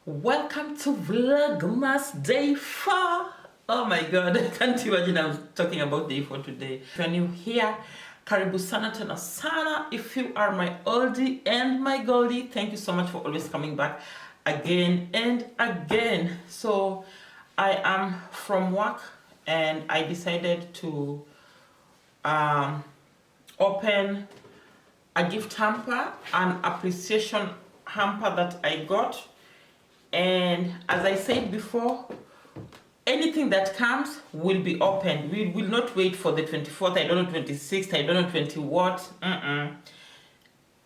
Welcome to Vlogmas Day 4. Oh my god, I can't imagine I'm talking about Day 4 today. When you're here, karibu sana tena sana. If you are my oldie and my goldie, thank you so much for always coming back again and again. So I am from work and I decided to open a gift hamper, an appreciation hamper that I got. And as I said before, anything that comes will be opened. We will not wait for the 24th, I don't know, 26th, I don't know, 20 what.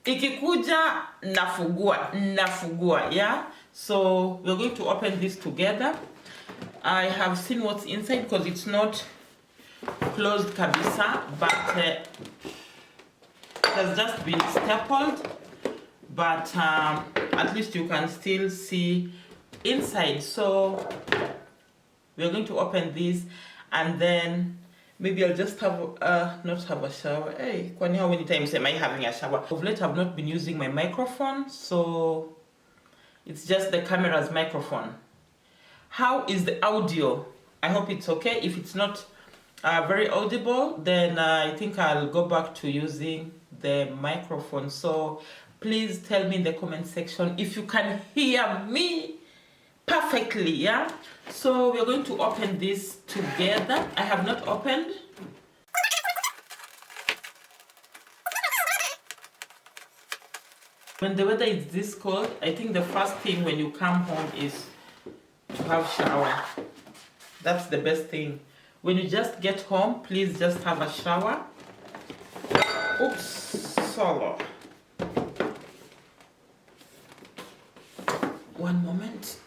Ikikuja, nafugua, yeah? So we're going to open this together. I have seen what's inside because it's not closed kabisa, but it has just been stapled. But at least you can still see inside. So we're going to open this and then maybe I'll just have not have a shower. Hey, kwani how many times am I having a shower? Of late I've not been using my microphone, so it's just the camera's microphone. How is the audio? I hope it's okay. If it's not very audible, then I think I'll go back to using the microphone. So please tell me in the comment section if you can hear me perfectly, yeah? So we're going to open this together. I have not opened. When the weather is this cold, I think the first thing when you come home is to have shower. That's the best thing. When you just get home, please just have a shower. Oops, solo. One moment.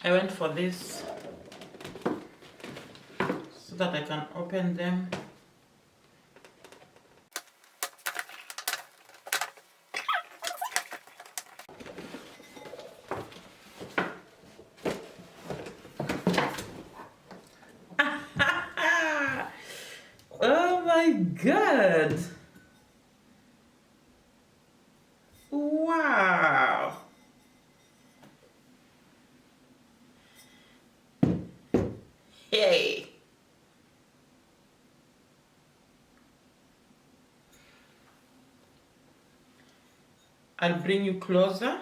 I went for this so that I can open them. Oh my god! Wow! Hey! I'll bring you closer.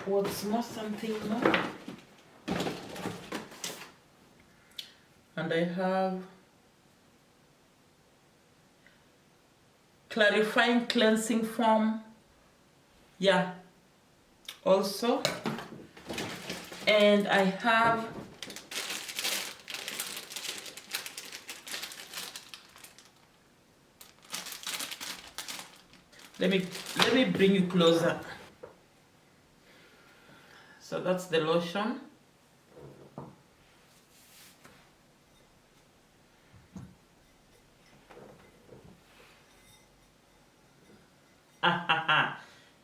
What's more, something more? And I have clarifying cleansing foam, yeah, also. And I have let me bring you closer. So that's the lotion.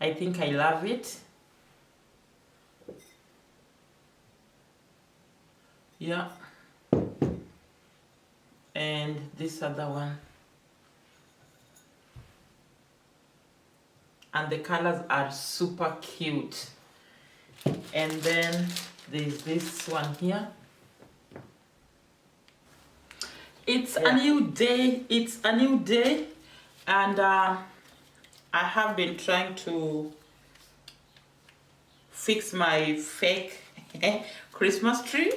I think I love it. Yeah. And this other one. And the colors are super cute. And then there's this one here. It's a new day. It's a new day. And I have been trying to fix my fake Christmas tree.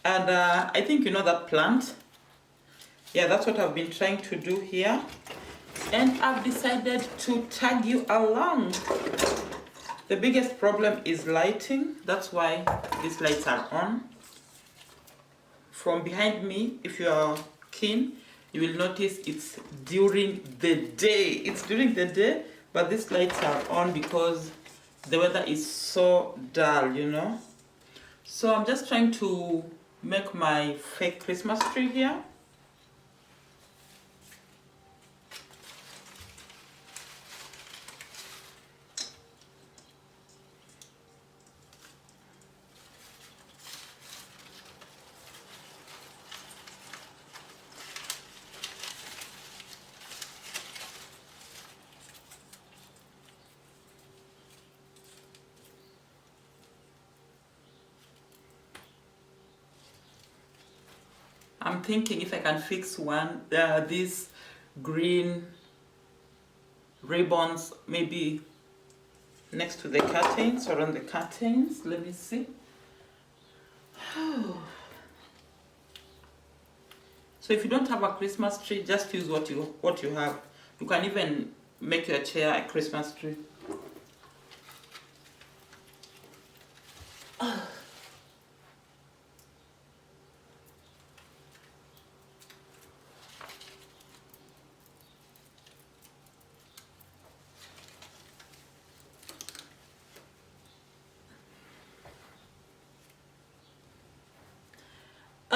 And I think you know that plant. Yeah, that's what I've been trying to do here. And I've decided to tag you along. The biggest problem is lighting. That's why these lights are on. From behind me, if you are keen, you will notice it's during the day. It's during the day, but these lights are on because the weather is so dull, you know. So I'm just trying to make my fake Christmas tree here. I'm thinking if I can fix one, these green ribbons, maybe next to the curtains or on the curtains. Let me see. So if you don't have a Christmas tree, just use what you have. You can even make your chair a Christmas tree.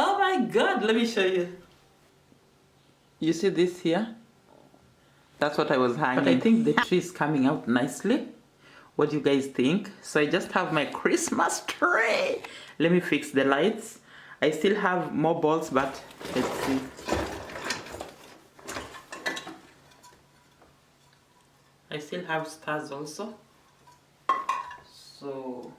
Oh my God, let me show you. You see this here? That's what I was hanging. But I think the tree is coming out nicely. What do you guys think? So I just have my Christmas tree. Let me fix the lights. I still have more balls, but let's see. I still have stars also. So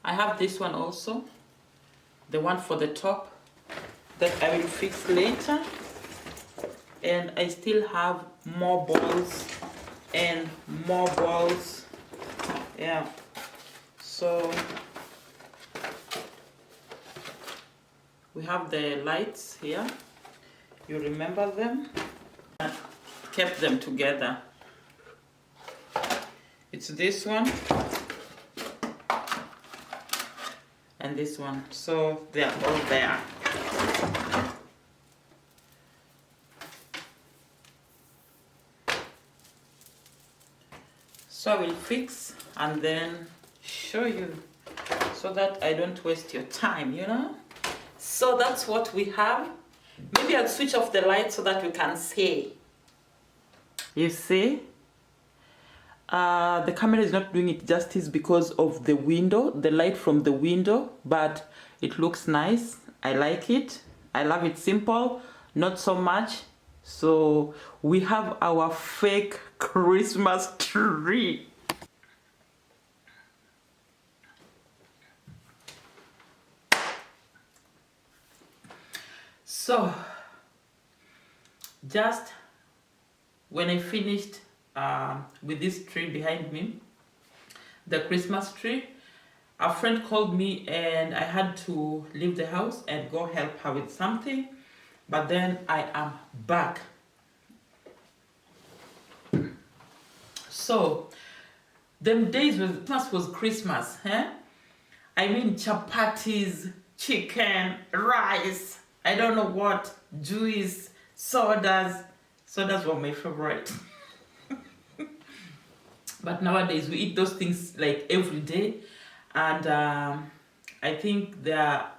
I have this one also, the one for the top that I will fix later, and I still have more balls and more balls. Yeah, so we have the lights here. You remember them? I kept them together. It's this one and this one, so they are all there. So I will fix and then show you so that I don't waste your time, you know. So that's what we have. Maybe I'll switch off the light so that we can see. You see? The camera is not doing it justice because of the window, the light from the window, but it looks nice. I like it. I love it simple, not so much. So we have our fake Christmas tree. So just when I finished with this tree behind me, the Christmas tree, a friend called me and I had to leave the house and go help her with something, but then I am back. So them days when Christmas was Christmas, I mean chapatis, chicken, rice, I don't know what, juice, sodas. Sodas were my favorite. But nowadays we eat those things like every day, and I think there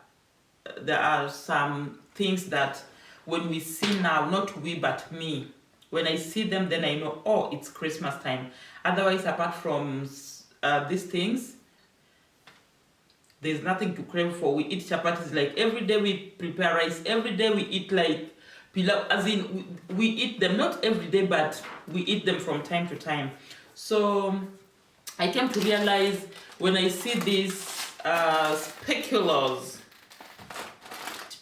are some things that when we see now, not we but me, when I see them, then I know, oh, it's Christmas time. Otherwise, apart from these things, there's nothing to crave for. We eat chapatis like every day. We prepare rice every day. We eat like pilau, as in we eat them not every day, but we eat them from time to time. So I came to realize when I see these Speculoos,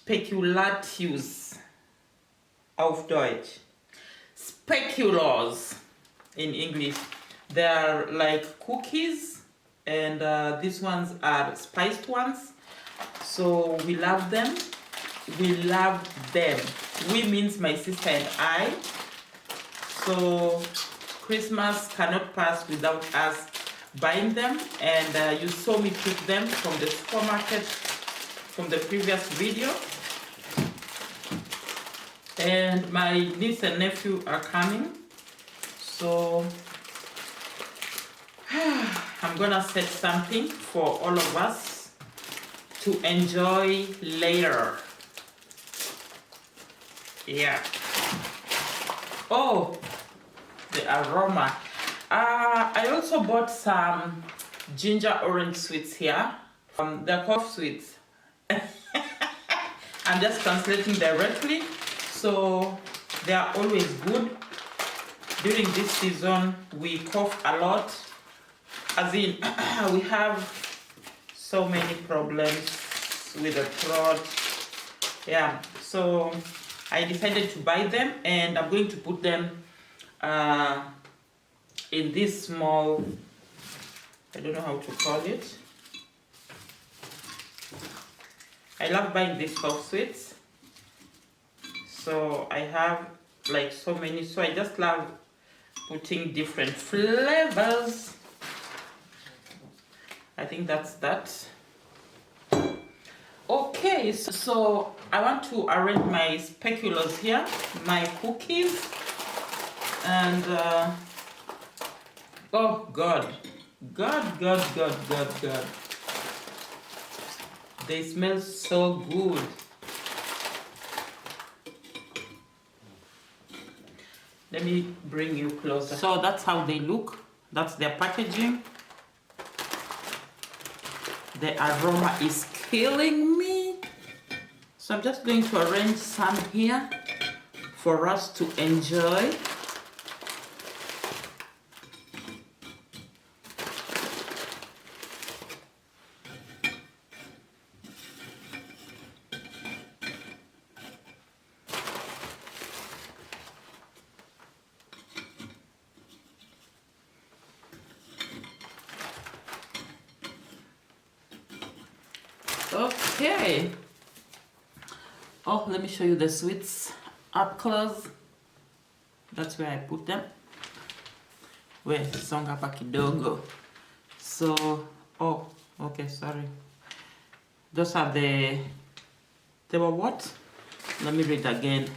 Speculoos auf Deutsch, Speculoos in English, they are like cookies, and these ones are spiced ones. So we love them. We love them. We means my sister and I. So Christmas cannot pass without us buying them, and you saw me pick them from the supermarket from the previous video. And my niece and nephew are coming, so I'm gonna set something for all of us to enjoy later. Yeah. Oh, the aroma. I also bought some ginger orange sweets here. They're called sweets. I'm just translating directly. So they are always good. During this season, we cough a lot. As in, we have so many problems with the throat. Yeah, so I decided to buy them, and I'm going to put them in this small, I don't know how to call it. I love buying these cough sweets. So I have like so many, so I just love putting different flavors. I think that's that. Okay, so I want to arrange my speculoos here, my cookies, and oh God, they smell so good. Let me bring you closer. So that's how they look. That's their packaging. The aroma is killing me. So I'm just going to arrange some here for us to enjoy. Okay. Oh, let me show you the sweets up close. That's where I put them. Wait, songa hapa kidogo. So, oh, okay, sorry. Those are they were what? Let me read again.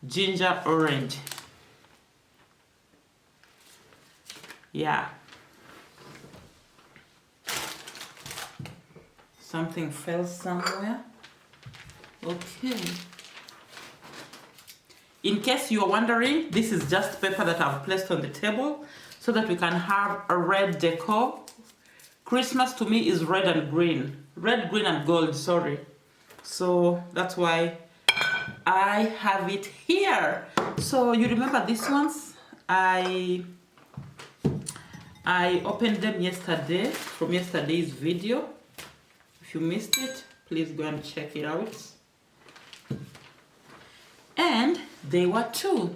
Ginger orange. Yeah. Something fell somewhere. Okay. In case you are wondering, this is just paper that I've placed on the table so that we can have a red decor. Christmas to me is red and green. Red, green and gold, sorry. So that's why I have it here. So you remember these ones? I opened them yesterday from yesterday's video. If you missed it, please go and check it out. And they were two.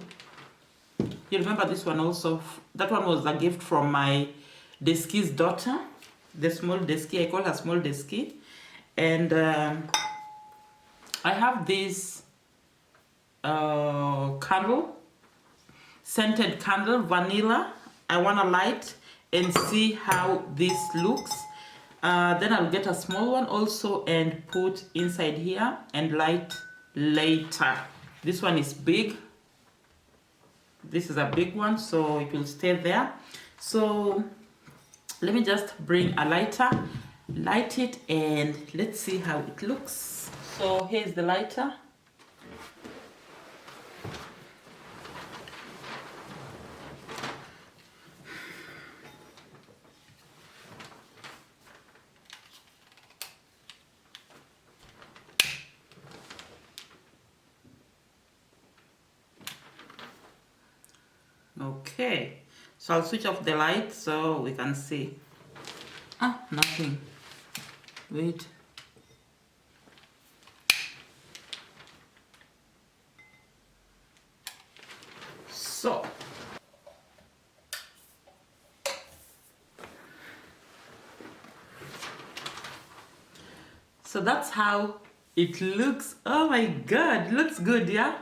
You remember this one also? That one was a gift from my Deski's daughter, the small Deski. I call her small Deski. And I have this candle, scented candle, vanilla. I want to light and see how this looks. Then I'll get a small one also and put inside here and light later. This one is big. This is a big one, so it will stay there. So let me just bring a lighter, light it, and let's see how it looks. So here's the lighter. Okay, so I'll switch off the light so we can see. Ah, nothing. Wait. So that's how it looks. Oh my God, it looks good, yeah?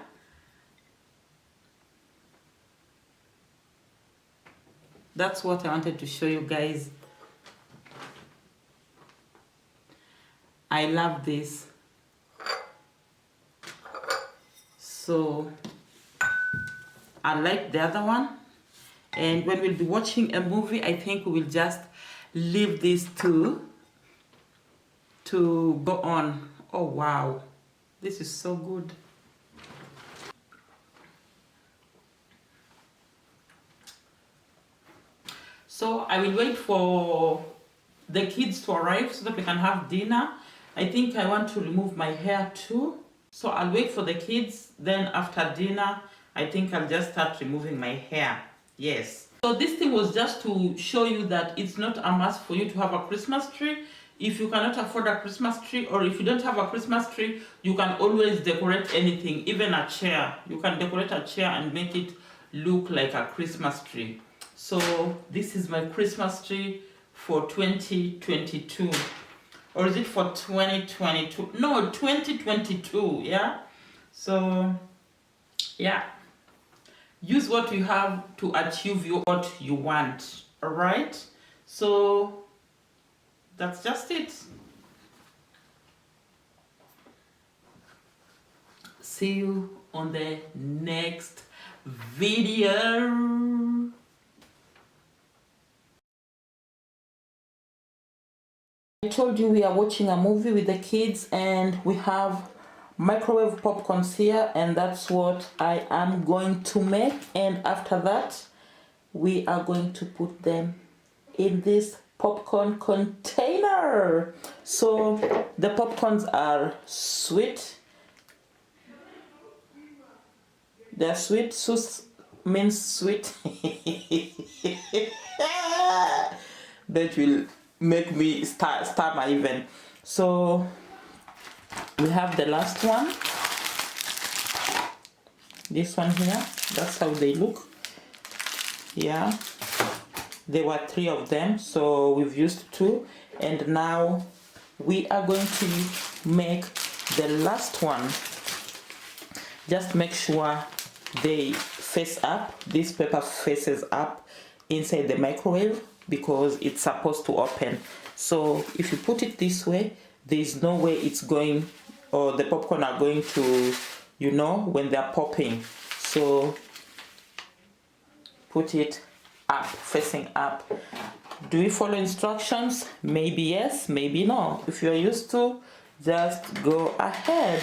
That's what I wanted to show you guys. I love this. So I like the other one. And when we'll be watching a movie, I think we will just leave these two to go on. Oh wow, this is so good. So I will wait for the kids to arrive so that we can have dinner. I think I want to remove my hair too. So I'll wait for the kids, then after dinner, I think I'll just start removing my hair. Yes. So this thing was just to show you that it's not a must for you to have a Christmas tree. If you cannot afford a Christmas tree, or if you don't have a Christmas tree, you can always decorate anything, even a chair. You can decorate a chair and make it look like a Christmas tree. So this is my Christmas tree for 2022. Or is it for 2022? No, 2022, yeah? So, yeah. Use what you have to achieve what you want, alright? So, that's just it. See you on the next video. I told you we are watching a movie with the kids and we have microwave popcorns here, and that's what I am going to make. And after that, we are going to put them in this popcorn container. So the popcorns are sweet. They're sweet. Sus means sweet. That will make me stammer even. So we have the last one, this one here. That's how they look. Yeah, there were 3 of them, so we've used 2, and now we are going to make the last one. Just make sure they face up. This paper faces up inside the microwave because it's supposed to open. So if you put it this way, there's no way it's going, or the popcorn are going to, you know, when they're popping. So put it up, facing up. Do we follow instructions? Maybe yes, maybe no. If you're used to, just go ahead.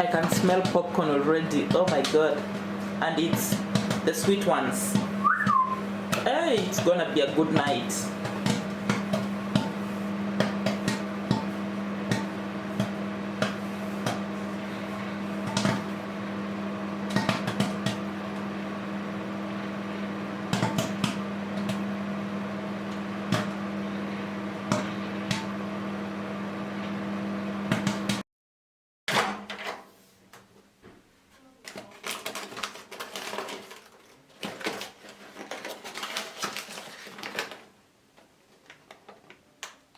I can smell popcorn already. Oh my god. And it's the sweet ones. Hey, it's gonna be a good night.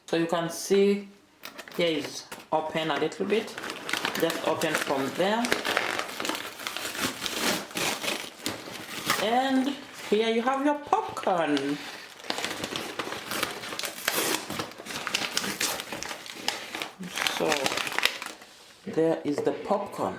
So you can see here is open a little bit, just open from there, and here you have your popcorn. So there is the popcorn.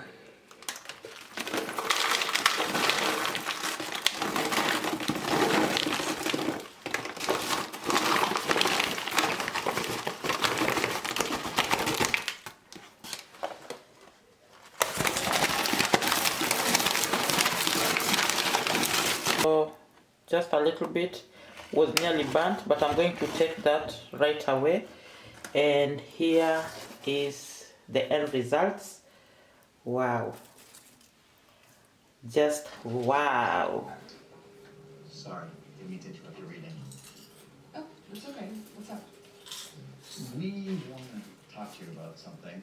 So just a little bit, was nearly burnt, but I'm going to take that right away. And here is the end results. Wow. Just wow. Sorry, didn't mean to interrupt your reading. Oh, it's okay. What's up? We want to talk to you about something.